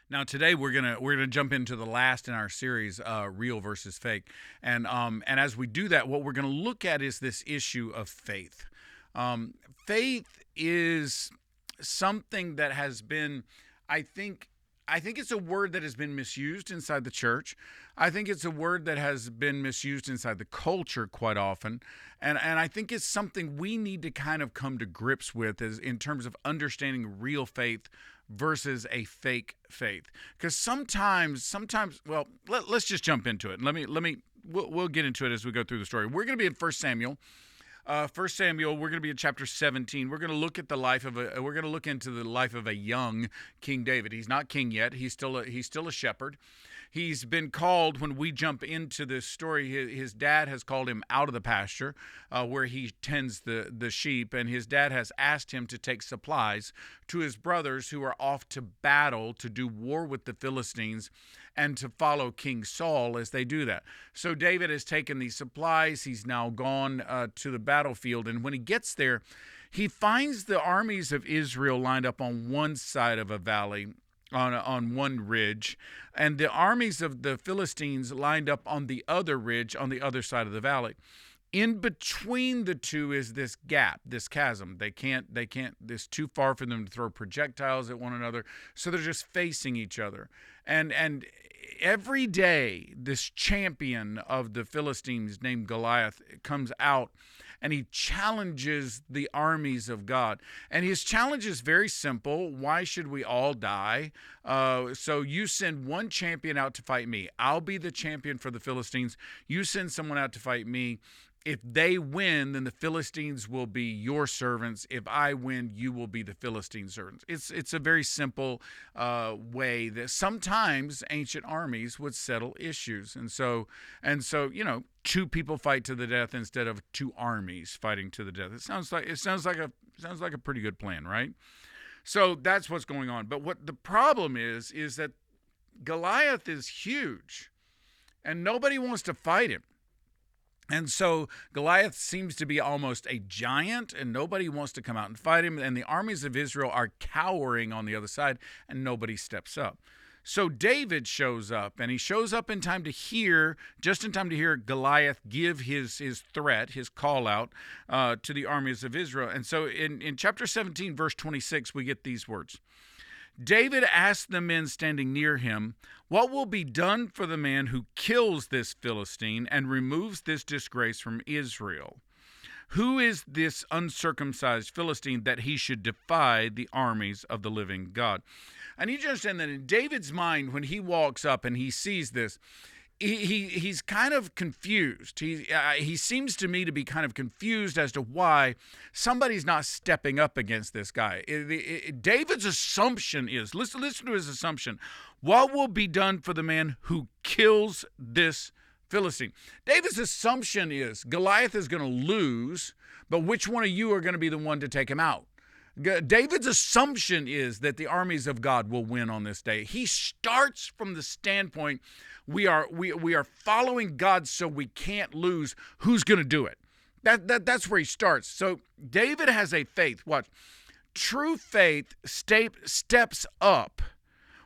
Now today we're gonna jump into the last in our series, real versus fake, and as we do that, what we're gonna look at is this issue of faith. Faith is something that has been, I think, I think it's a word that has been misused inside the church. I think it's a word that has been misused inside the culture quite often. And I think it's something we need to kind of come to grips with as in terms of understanding real faith versus a fake faith. Because sometimes, well, let's just jump into it. We'll get into it as we go through the story. We're going to be in 1 Samuel. 1 Samuel, we're going to be in chapter 17. We're going to look at we're going to look into the life of a young King David. He's not king yet. He's still a shepherd. He's been called, when we jump into this story, his dad has called him out of the pasture where he tends the sheep, and his dad has asked him to take supplies to his brothers who are off to battle to do war with the Philistines and to follow King Saul as they do that. So David has taken these supplies. He's now gone to the battlefield, and when he gets there, he finds the armies of Israel lined up on one side of a valley, on one ridge, and the armies of the Philistines lined up on the other ridge on the other side of the valley. In between the two is this gap, this chasm. They can't, it's too far for them to throw projectiles at one another, so they're just facing each other. And every day, this champion of the Philistines named Goliath comes out, and he challenges the armies of God. And his challenge is very simple. Why should we all die? So you send one champion out to fight me. I'll be the champion for the Philistines. You send someone out to fight me. If they win, then the Philistines will be your servants. If I win, you will be the Philistine servants. It's a very simple way that sometimes ancient armies would settle issues. And so, two people fight to the death instead of two armies fighting to the death. It sounds like a pretty good plan, right? So that's what's going on. But what the problem is that Goliath is huge, and nobody wants to fight him. And so Goliath seems to be almost a giant, and nobody wants to come out and fight him. And the armies of Israel are cowering on the other side, and nobody steps up. So David shows up, and he shows up in time to hear Goliath give his threat, his call out to the armies of Israel. And so in chapter 17, verse 26, we get these words. David asked the men standing near him, "What will be done for the man who kills this Philistine and removes this disgrace from Israel? Who is this uncircumcised Philistine that he should defy the armies of the living God?" I need you to understand that in David's mind, when he walks up and he sees this, he's kind of confused. He seems to me to be kind of confused as to why somebody's not stepping up against this guy. David's assumption is, listen to his assumption, what will be done for the man who kills this Philistine? David's assumption is Goliath is going to lose, but which one of you are going to be the one to take him out? David's assumption is that the armies of God will win on this day. He starts from the standpoint, we are following God so we can't lose. Who's going to do it? That's where he starts. So David has a faith. Watch. True faith steps up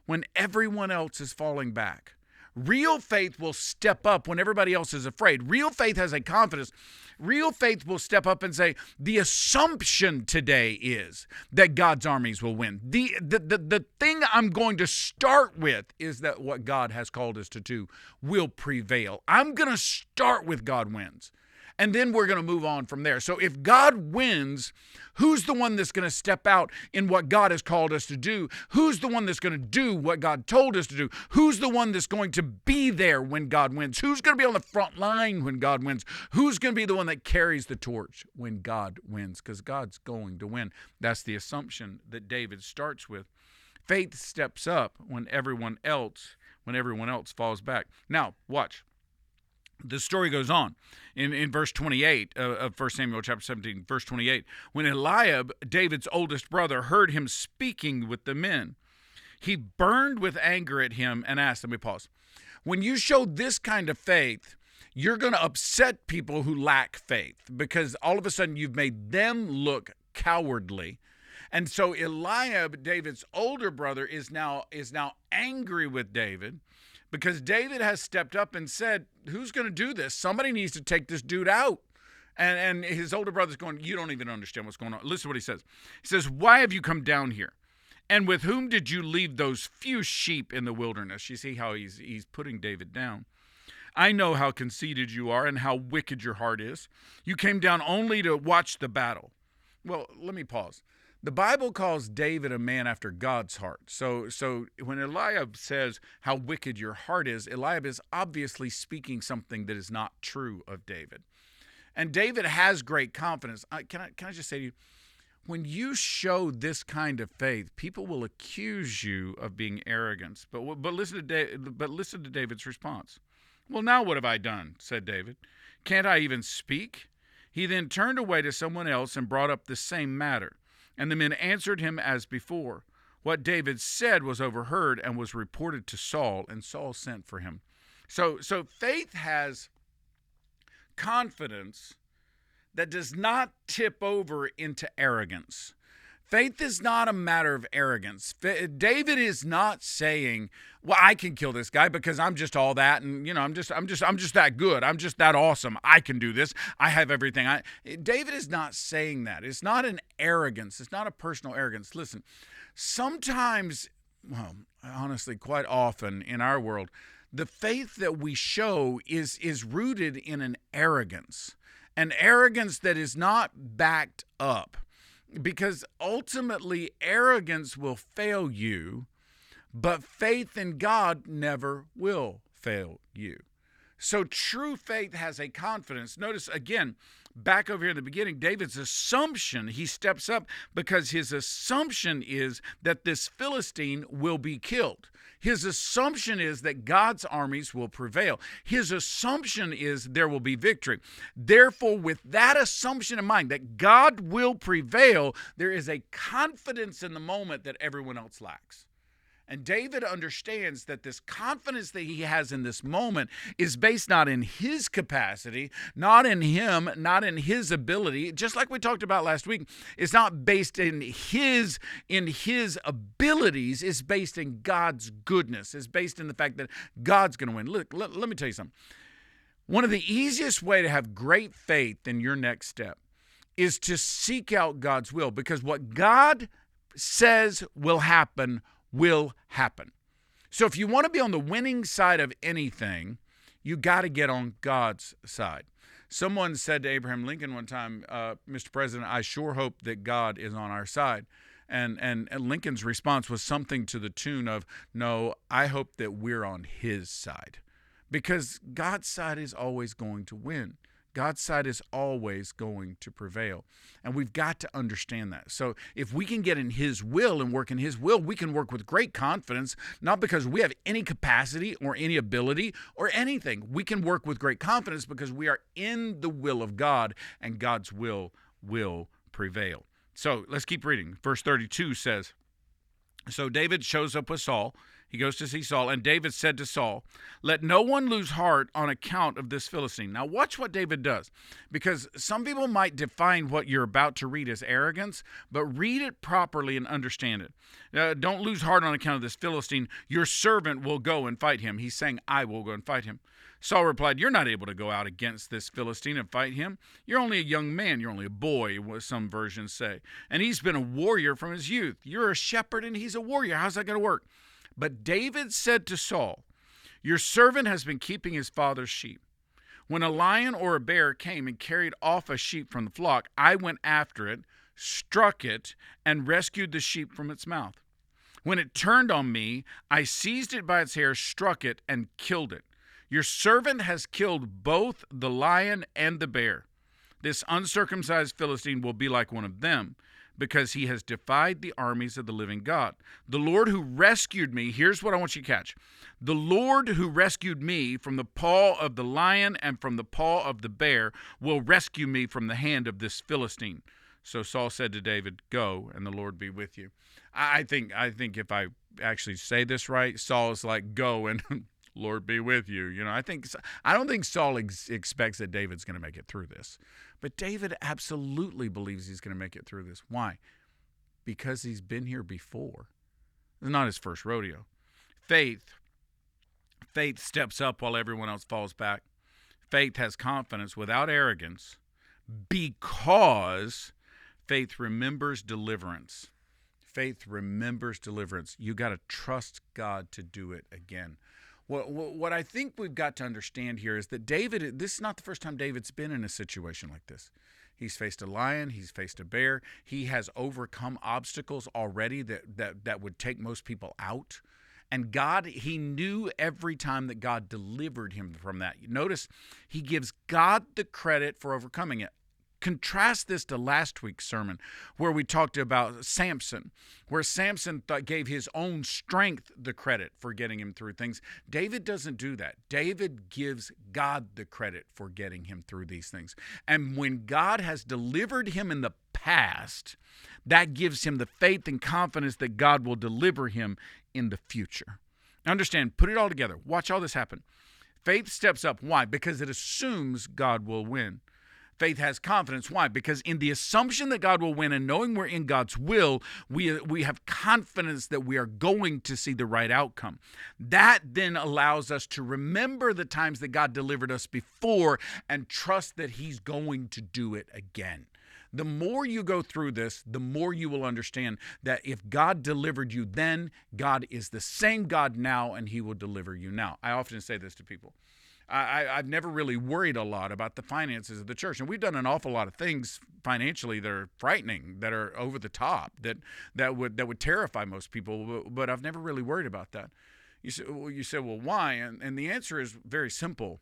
when everyone else is falling back. Real faith will step up when everybody else is afraid. Real faith has a confidence. Real faith will step up and say, the assumption today is that God's armies will win. The thing I'm going to start with is that what God has called us to do will prevail. I'm going to start with God wins. And then we're going to move on from there. So if God wins, who's the one that's going to step out in what God has called us to do? Who's the one that's going to do what God told us to do? Who's the one that's going to be there when God wins? Who's going to be on the front line when God wins? Who's going to be the one that carries the torch when God wins? Because God's going to win. That's the assumption that David starts with. Faith steps up when everyone else falls back. Now, watch. The story goes on in verse 28 of 1 Samuel chapter 17, verse 28. When Eliab, David's oldest brother, heard him speaking with the men, he burned with anger at him and asked, let me pause. When you show this kind of faith, you're going to upset people who lack faith because all of a sudden you've made them look cowardly. And so Eliab, David's older brother, is now angry with David because David has stepped up and said, who's going to do this? Somebody needs to take this dude out. And his older brother's going, you don't even understand what's going on. Listen to what he says. He says, why have you come down here? And with whom did you leave those few sheep in the wilderness? You see how he's putting David down. I know how conceited you are and how wicked your heart is. You came down only to watch the battle. Well, let me pause. The Bible calls David a man after God's heart. So when Eliab says how wicked your heart is, Eliab is obviously speaking something that is not true of David. And David has great confidence. Can I just say to you, when you show this kind of faith, people will accuse you of being arrogant. But listen to David's response. Well, now what have I done? Said David. Can't I even speak? He then turned away to someone else and brought up the same matter. And the men answered him as before. What David said was overheard and was reported to Saul, and Saul sent for him. So faith has confidence that does not tip over into arrogance. Faith is not a matter of arrogance. David is not saying, well, I can kill this guy because I'm just all that, and I'm just that good. I'm just that awesome. I can do this. I have everything. David is not saying that. It's not an arrogance. It's not a personal arrogance. Listen, sometimes, well, honestly, quite often in our world, the faith that we show is rooted in an arrogance that is not backed up. Because ultimately, arrogance will fail you, but faith in God never will fail you. So true faith has a confidence. Notice again, back over here in the beginning, David's assumption, he steps up because his assumption is that this Philistine will be killed. His assumption is that God's armies will prevail. His assumption is there will be victory. Therefore, with that assumption in mind, that God will prevail, there is a confidence in the moment that everyone else lacks. And David understands that this confidence that he has in this moment is based not in his capacity, not in him, not in his ability. Just like we talked about last week, it's not based in his abilities. It's based in God's goodness. It's based in the fact that God's going to win. Look, let me tell you something. One of the easiest way to have great faith in your next step is to seek out God's will, because what God says will happen. So if you want to be on the winning side of anything, you got to get on God's side. Someone said to Abraham Lincoln one time, Mr. President, I sure hope that God is on our side. And Lincoln's response was something to the tune of, no, I hope that we're on his side. Because God's side is always going to win. God's side is always going to prevail. And we've got to understand that. So if we can get in his will and work in his will, we can work with great confidence, not because we have any capacity or any ability or anything. We can work with great confidence because we are in the will of God, and God's will prevail. So let's keep reading. Verse 32 says, so David shows up with Saul. He goes to see Saul, and David said to Saul, let no one lose heart on account of this Philistine. Now watch what David does, because some people might define what you're about to read as arrogance, but read it properly and understand it. Don't lose heart on account of this Philistine. Your servant will go and fight him. He's saying, I will go and fight him. Saul replied, you're not able to go out against this Philistine and fight him. You're only a young man. You're only a boy, what some versions say. And he's been a warrior from his youth. You're a shepherd and he's a warrior. How's that going to work? But David said to Saul, your servant has been keeping his father's sheep. When a lion or a bear came and carried off a sheep from the flock, I went after it, struck it, and rescued the sheep from its mouth. When it turned on me, I seized it by its hair, struck it, and killed it. Your servant has killed both the lion and the bear. This uncircumcised Philistine will be like one of them, because he has defied the armies of the living God. The Lord who rescued me, here's what I want you to catch. The Lord who rescued me from the paw of the lion and from the paw of the bear will rescue me from the hand of this Philistine. So Saul said to David, go, and the Lord be with you. I think if I actually say this right, Saul is like, go, and Lord be with you. I don't think Saul expects that David's going to make it through this. But David absolutely believes he's going to make it through this. Why? Because he's been here before. It's not his first rodeo. Faith steps up while everyone else falls back. Faith has confidence without arrogance because faith remembers deliverance. Faith remembers deliverance. You got to trust God to do it again. What I think we've got to understand here is that David, this is not the first time David's been in a situation like this. He's faced a lion. He's faced a bear. He has overcome obstacles already that would take most people out. And God, he knew every time that God delivered him from that. Notice he gives God the credit for overcoming it. Contrast this to last week's sermon where we talked about Samson, where Samson gave his own strength the credit for getting him through things. David doesn't do that. David gives God the credit for getting him through these things. And when God has delivered him in the past, that gives him the faith and confidence that God will deliver him in the future. Understand, put it all together. Watch all this happen. Faith steps up. Why? Because it assumes God will win. Faith has confidence. Why? Because in the assumption that God will win and knowing we're in God's will, we have confidence that we are going to see the right outcome. That then allows us to remember the times that God delivered us before and trust that he's going to do it again. The more you go through this, the more you will understand that if God delivered you then, God is the same God now and he will deliver you now. I often say this to people. I've never really worried a lot about the finances of the church. And we've done an awful lot of things financially that are frightening, that are over the top, that would terrify most people. But I've never really worried about that. You say, well, why? And the answer is very simple.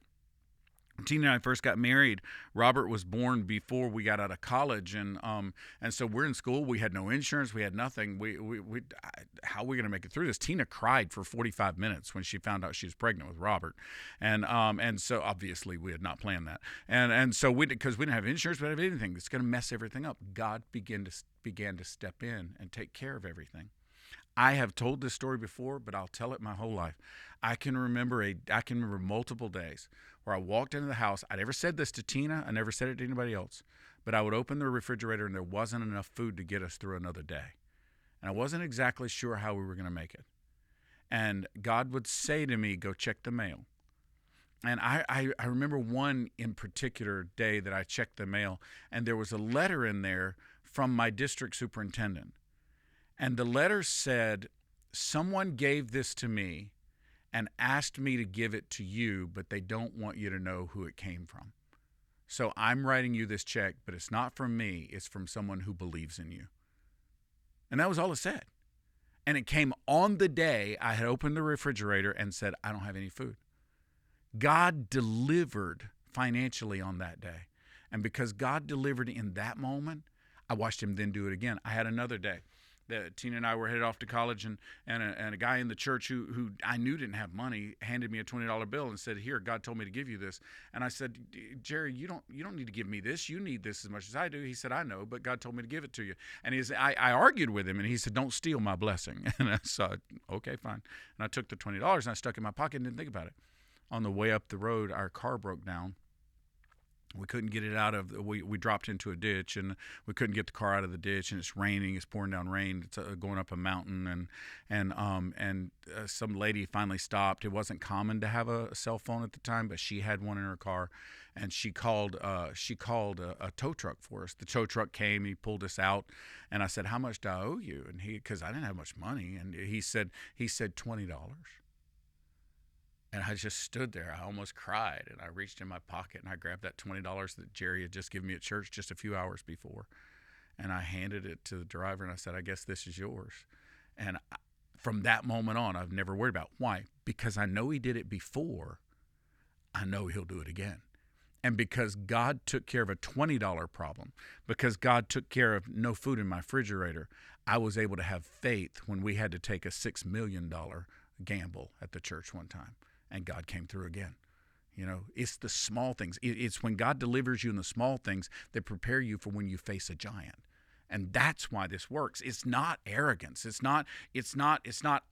Tina and I first got married. Robert was born before we got out of college, and so we're in school. We had no insurance. We had nothing. How are we going to make it through this? Tina cried for 45 minutes when she found out she was pregnant with Robert, and so obviously we had not planned that, and so because we didn't have insurance, we didn't have anything. It's going to mess everything up. God began to step in and take care of everything. I have told this story before, but I'll tell it my whole life. I can remember multiple days where I walked into the house. I never said this to Tina. I never said it to anybody else. But I would open the refrigerator and there wasn't enough food to get us through another day. And I wasn't exactly sure how we were going to make it. And God would say to me, go check the mail. And I remember one in particular day that I checked the mail, and there was a letter in there from my district superintendent. And the letter said, someone gave this to me and asked me to give it to you, but they don't want you to know who it came from. So I'm writing you this check, but it's not from me. It's from someone who believes in you. And that was all it said. And it came on the day I had opened the refrigerator and said, I don't have any food. God delivered financially on that day. And because God delivered in that moment, I watched him then do it again. I had another day that Tina and I were headed off to college, and a guy in the church who I knew didn't have money handed me a $20 bill and said, here, God told me to give you this. And I said, Jerry, you don't need to give me this. You need this as much as I do. He said, I know, but God told me to give it to you. And I argued with him, and he said, don't steal my blessing. And I said, okay, fine. And I took the $20 and I stuck it in my pocket and didn't think about it. On the way up the road, our car broke down. We couldn't get it out of, we dropped into a ditch, and we couldn't get the car out of the ditch, and it's raining, it's pouring down rain, it's going up a mountain, and some lady finally stopped. It wasn't common to have a cell phone at the time, but she had one in her car, and she called a tow truck for us. The tow truck came, he pulled us out, and I said, how much do I owe you? And because I didn't have much money, and he said $20. And I just stood there. I almost cried, and I reached in my pocket and I grabbed that $20 that Jerry had just given me at church just a few hours before, and I handed it to the driver and I said, I guess this is yours. And from that moment on, I've never worried about. Why? Because I know he did it before. I know he'll do it again. And because God took care of a $20 problem, because God took care of no food in my refrigerator, I was able to have faith when we had to take a $6 million gamble at the church one time. And God came through again. You know, it's the small things. It's when God delivers you in the small things that prepare you for when you face a giant. And that's why this works. It's not arrogance. It's not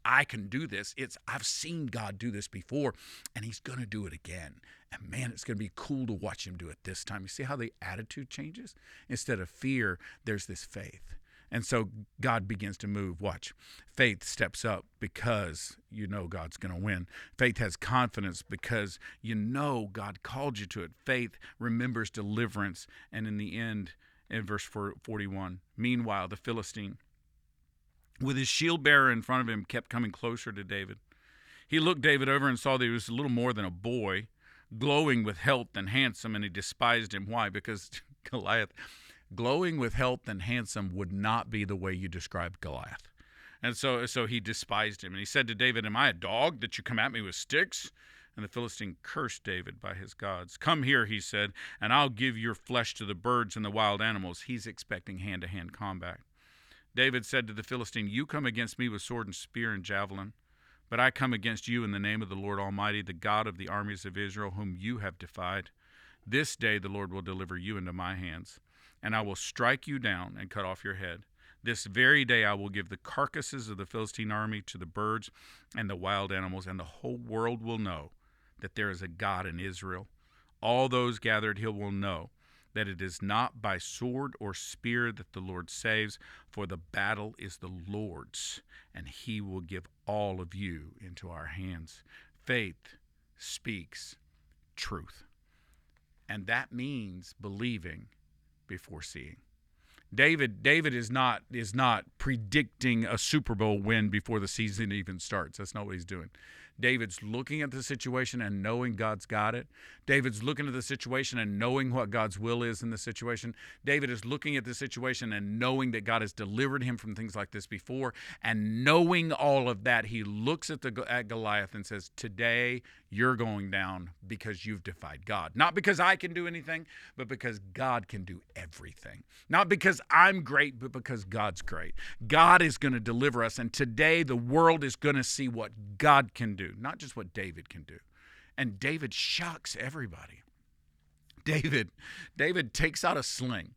I can do this. It's I've seen God do this before, and he's going to do it again. And man, it's going to be cool to watch him do it this time. You see how the attitude changes? Instead of fear, there's this faith. And so God begins to move. Watch. Faith steps up because you know God's going to win. Faith has confidence because you know God called you to it. Faith remembers deliverance. And in the end, in verse 41, meanwhile, the Philistine, with his shield bearer in front of him, kept coming closer to David. He looked David over and saw that he was a little more than a boy, glowing with health and handsome, and he despised him. Why? Because Goliath, glowing with health and handsome would not be the way you described Goliath. And so he despised him. And he said to David, am I a dog that you come at me with sticks? And the Philistine cursed David by his gods. Come here, he said, and I'll give your flesh to the birds and the wild animals. He's expecting hand-to-hand combat. David said to the Philistine, you come against me with sword and spear and javelin, but I come against you in the name of the Lord Almighty, the God of the armies of Israel, whom you have defied. This day the Lord will deliver you into my hands, and I will strike you down and cut off your head. This very day I will give the carcasses of the Philistine army to the birds and the wild animals, and the whole world will know that there is a God in Israel. All those gathered here will know that it is not by sword or spear that the Lord saves, for the battle is the Lord's, and he will give all of you into our hands. Faith speaks truth, and that means believing before seeing. David is not predicting a Super Bowl win before the season even starts. That's not what he's doing. David's looking at the situation and knowing God's got it. David's looking at the situation and knowing what God's will is in the situation. David is looking at the situation and knowing that God has delivered him from things like this before. And knowing all of that, he looks at Goliath and says, today you're going down because you've defied God. Not because I can do anything, but because God can do everything. Not because I'm great, but because God's great. God is going to deliver us. And today the world is going to see what God can do, not just what David can do. And David shocks everybody. David takes out a sling,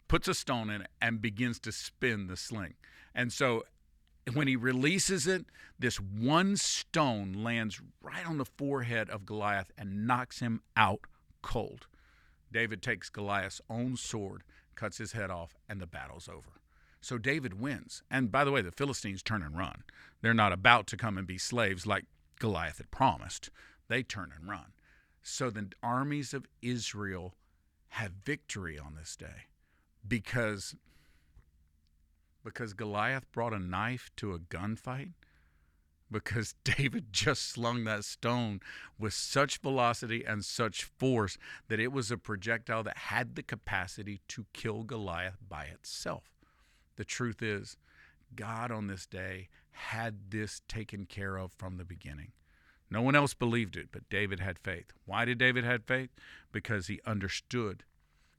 puts a stone in it, and begins to spin the sling. And so when he releases it, this one stone lands right on the forehead of Goliath and knocks him out cold. David takes Goliath's own sword, cuts his head off, and the battle's over. So David wins. And by the way, the Philistines turn and run. They're not about to come and be slaves like Goliath had promised. They turn and run. So the armies of Israel have victory on this day because Goliath brought a knife to a gunfight, because David just slung that stone with such velocity and such force that it was a projectile that had the capacity to kill Goliath by itself. The truth is, God on this day had this taken care of from the beginning. No one else believed it, but David had faith. Why did David have faith? Because he understood.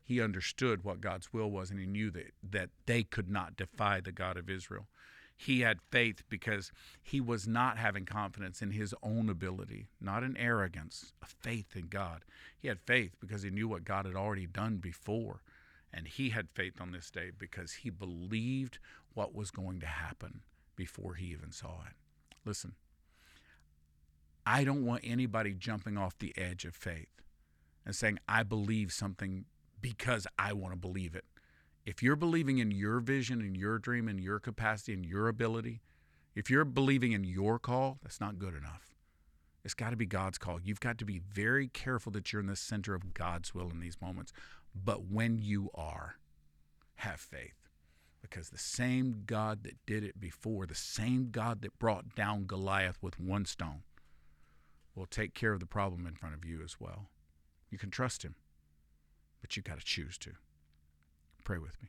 He understood what God's will was, and he knew that they could not defy the God of Israel. He had faith because he was not having confidence in his own ability, not in arrogance, a faith in God. He had faith because he knew what God had already done before. And he had faith on this day because he believed what was going to happen before he even saw it. Listen, I don't want anybody jumping off the edge of faith and saying, I believe something because I want to believe it. If you're believing in your vision and your dream and your capacity and your ability, if you're believing in your call, that's not good enough. It's got to be God's call. You've got to be very careful that you're in the center of God's will in these moments. But when you are, have faith. Because the same God that did it before, the same God that brought down Goliath with one stone, will take care of the problem in front of you as well. You can trust him, but you've got to choose to. Pray with me.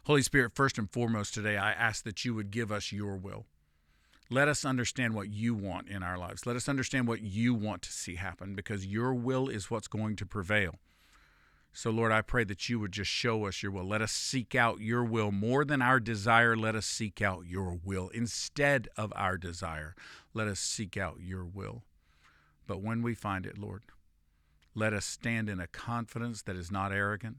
Holy Spirit, first and foremost today, I ask that you would give us your will. Let us understand what you want in our lives. Let us understand what you want to see happen, because your will is what's going to prevail. So, Lord, I pray that you would just show us your will. Let us seek out your will more than our desire. Let us seek out your will. Instead of our desire, let us seek out your will. But when we find it, Lord, let us stand in a confidence that is not arrogant.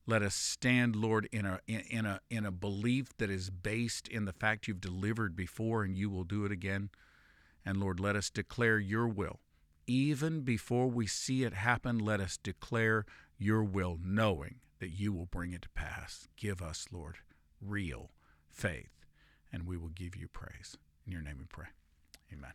Let us stand, Lord, in a belief that is based in the fact you've delivered before and you will do it again. And Lord, let us declare your will. Even before we see it happen, let us declare your will, knowing that you will bring it to pass. Give us, Lord, real faith, and we will give you praise. In your name we pray. Amen.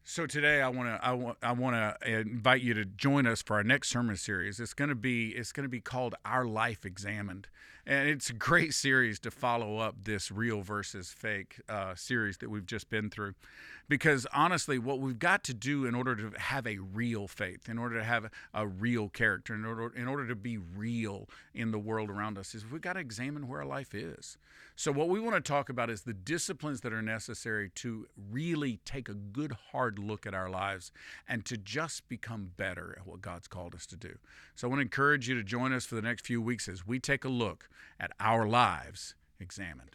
So today I want to invite you to join us for our next sermon series. It's going to be called Our Life Examined, and it's a great series to follow up this real versus fake series that we've just been through. Because honestly, what we've got to do in order to have a real faith, in order to have a real character, in order to be real in the world around us, is we've got to examine where our life is. So what we want to talk about is the disciplines that are necessary to really take a good hard look at our lives and to just become better at what God's called us to do. So I want to encourage you to join us for the next few weeks as we take a look at our lives examined.